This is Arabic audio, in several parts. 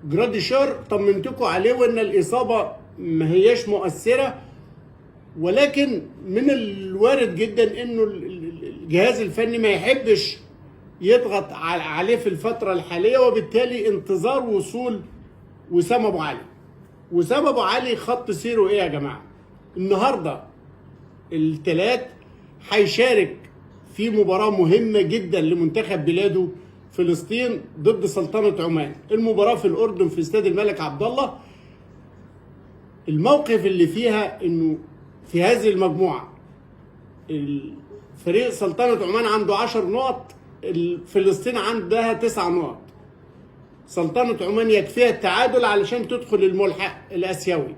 جراديشار طمنتكم عليه وان الاصابه ما هياش مؤثره، ولكن من الوارد جدا انه الجهاز الفني ما يحبش يضغط عليه في الفتره الحاليه، وبالتالي انتظار وصول وسام ابو علي. وسام ابو علي خط سيره ايه يا جماعه؟ النهارده الثلاث هيشارك في مباراه مهمه جدا لمنتخب بلاده فلسطين ضد سلطنه عمان. المباراه في الاردن في استاد الملك عبد الله. الموقف اللي فيها انه في هذه المجموعه فريق سلطنه عمان عنده 10 نقط، فلسطين عندها 9 نقط. سلطنه عمان يكفيها التعادل علشان تدخل الملحق الاسيوي،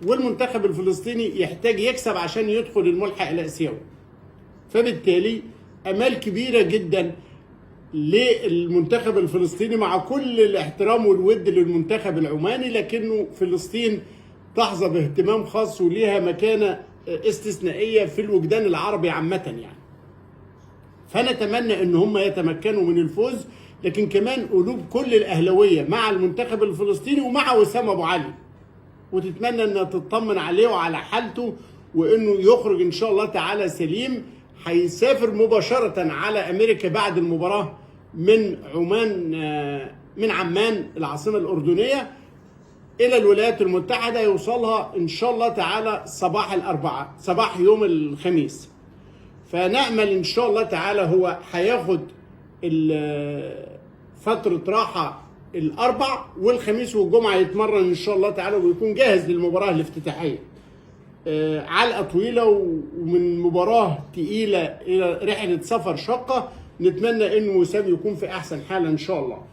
والمنتخب الفلسطيني يحتاج يكسب عشان يدخل الملحق الاسيوي. فبالتالي امال كبيره جدا للمنتخب الفلسطيني مع كل الاحترام والود للمنتخب العماني، لكنه فلسطين تحظى باهتمام خاص وليها مكانه استثنائيه في الوجدان العربي عامه يعني. فنتمنى ان هم يتمكنوا من الفوز، لكن كمان قلوب كل الاهلاويه مع المنتخب الفلسطيني ومع وسام ابو علي، وتتمنى انها تطمن عليه وعلى حالته وانه يخرج ان شاء الله تعالى سليم. هيسافر مباشره على امريكا بعد المباراه من عمان، من عمان العاصمه الاردنيه الى الولايات المتحده، يوصلها ان شاء الله تعالى صباح الاربعاء، صباح يوم الخميس. فنأمل ان شاء الله تعالى هو هياخد فتره راحه الاربع والخميس والجمعه يتمرن ان شاء الله تعالى ويكون جاهز للمباراه الافتتاحيه. علقه طويله ومن مباراه تقيله الى رحله سفر شاقه. نتمنى ان وسام يكون في احسن حال ان شاء الله.